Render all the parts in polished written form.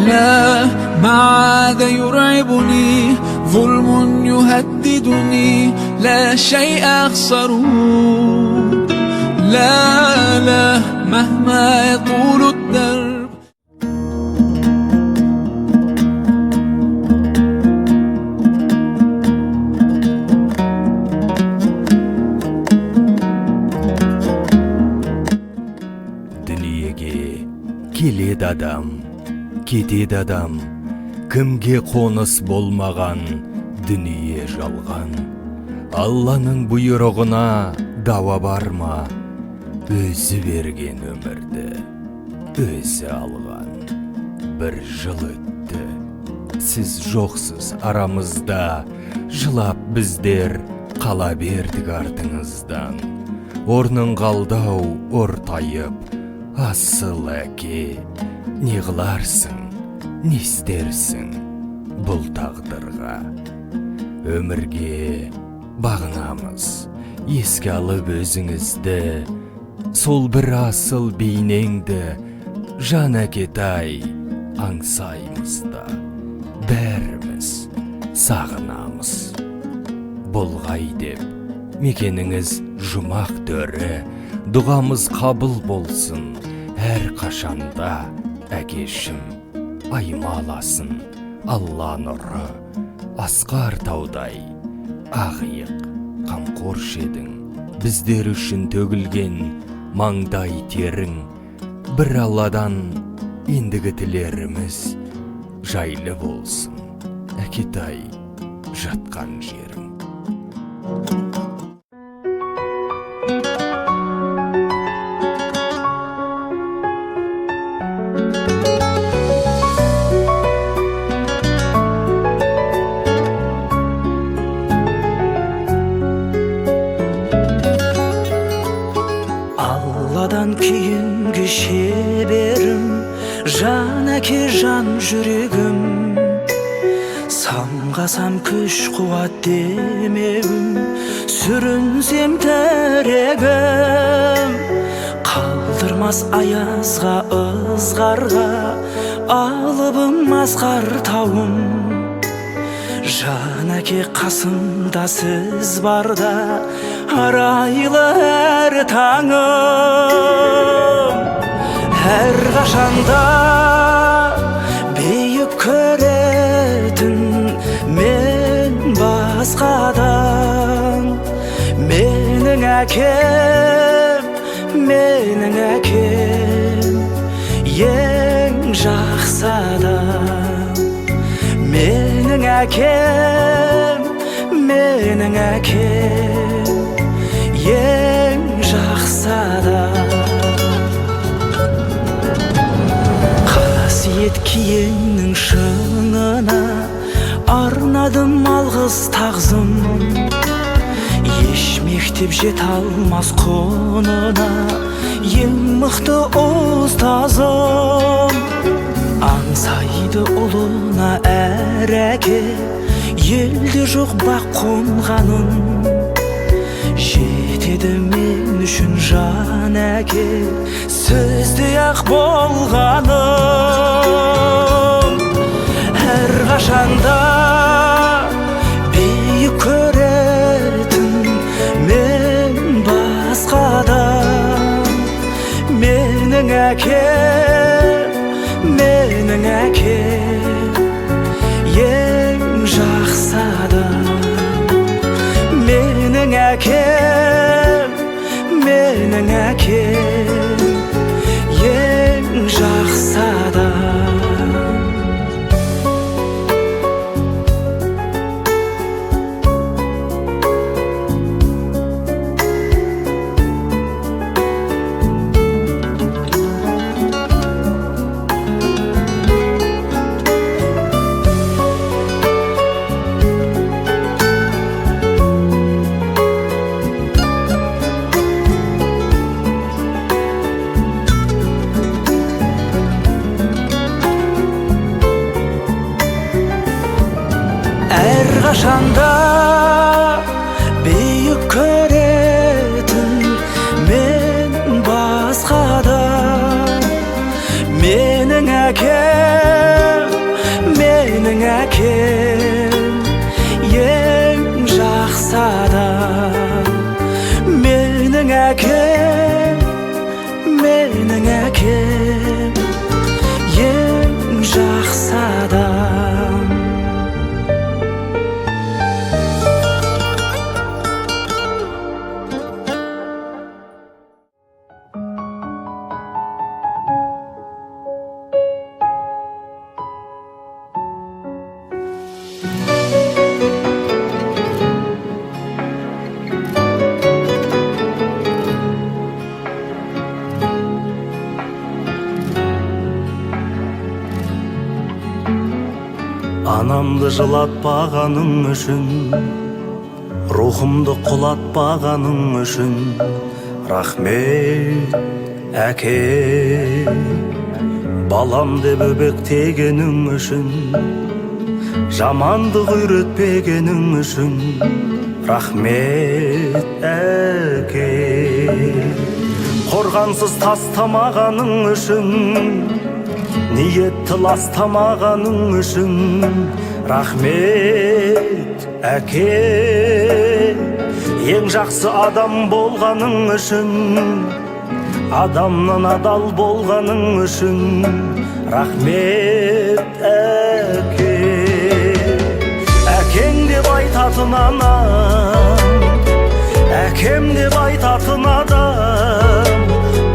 لا ما عاد يرعبني ظلم يهددني لا شيء أخسره لا لا مهما يطول الدرب. Дүниеге келеді адам, кетеді адам, кімге қоныс болмаған дүние жалған. Алланың бұйрығына дауа бар ма? Өзі берген өмірді өзі алған. Бір жыл өтті, сіз жоқсыз арамызда, жылап біздер қала бердік артыңыздан. Орның қалдау ортайып, асыл әке, не қыларсың, не істерсің бұл тағдырға? Өмірге бағынамыз, еске алып өзіңізді, сол бір асыл бейнеңді жан әкетай аңсаймыз да, бәріміз сағынамыз. Болғай деп мекеніңіз жұмақ төрі, дұғамыз қабыл болсын әр қашанда. Әкешім аймаласын Алла нұры, асқар таудай ақиық қамқоршы едің. Біздер үшін төгілген маңдай терің, бір Алладан ендігі тілеріміз жайлы болсын әкетай жатқан жерің. Алладан кейінгі шеберім, жан әке жан жүрегім, самғасам күш қуат демеуім, сүрінсем тірегім, қалдырмас аязға ызғарға, алыбым асқар тауым. Жан әке қасымда сіз барда, арайлы әр таңым. Әр қашанда бейік көретін мен басқадан. Менің әкем, ең жақсы адам. Менің әкем, ең жақсы адам. Қасиет киеңнің шыңына арнадым алғыс тағзым. Еш мектеп жете алмас құнына ең мықты ұстазым. Аңсайды ұлына әр әке, елде жоқ бақ қонғаным. Жетеді мен үшін жан әке, сөздей ақ болғаным. Әр қашанда бейік көретін мен басқадан. Менің әкем, ең жақсы адам. Менің әкем, ең жақсы адам. Қашанда бейік көретін мен басқадан. Менің әкем, jaksa da mening akem eng jaksa adam. Anamды жылатпағаның үшін, рухымды құлатпағаның үшін, рахмет әке. Балам деп өбектегенің үшін, жамандық үйретпегенің үшін, рахмет әке. Қорғансыз тастамағаның үшін, ниетті ластамағаның үшін, рахмет әке. Ең жақсы адам болғаның үшін, адамнан адал болғаның үшін, рахмет әке. Әкең деп айтатын анам, әкем деп айтатын адам,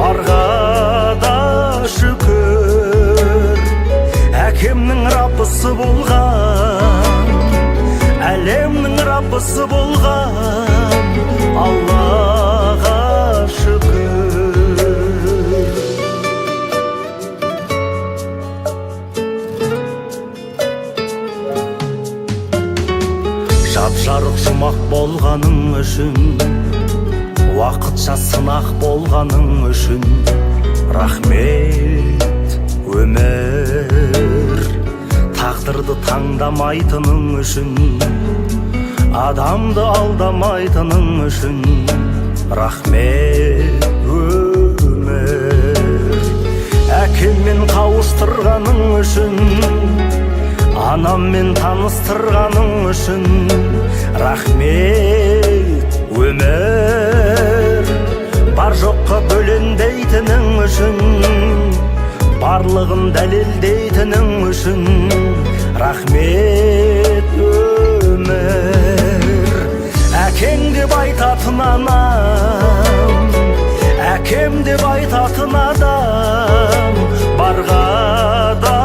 барға да шүкір. Әкемнің раббысы болған, әлемнің раббысы болған, Аллаға шүкір. Жап-жарық жұмақ болғаның үшін, уақытша сынақ болғаның үшін, рахмет өмір. Тағдырды таңдамайтының үшін, адамды алдамайтының үшін, рахмет өмір. Әкеммен қауыштырғаның үшін, анаммен таныстырғаның үшін, рахмет өмір. Бар жоққа бөленбейтінің үшін, барлығын дәлелдейтінің үшін, рахмет өмір. Әкең деп айтатын анам, әкем деп айтатын адам, барға да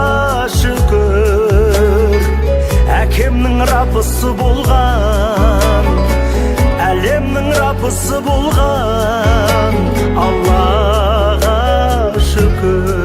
шүкір. Әкемнің раббысы болған, әлемнің раббысы болған, Аллаға шүкір.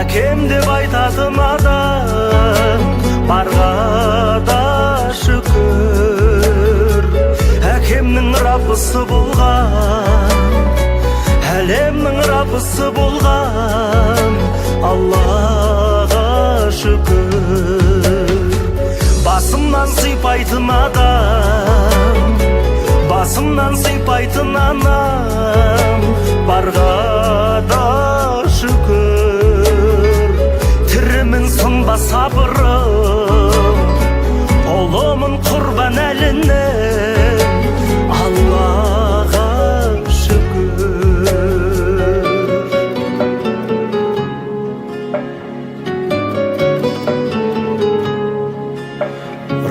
Әкем деп айтатын адам, барға да шүкір. Әкемнің раббысы болған, әлемнің раббысы болған, Аллаға шүкір. Басымнан сыйпайтын адам, басымнан сыйпайтын анам, барға да шүкір. Тірімін сынба сабырым, ұлымын құрбан әліне, Аллаға шүкір.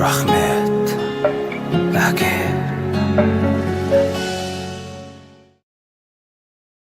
Рахмет әке.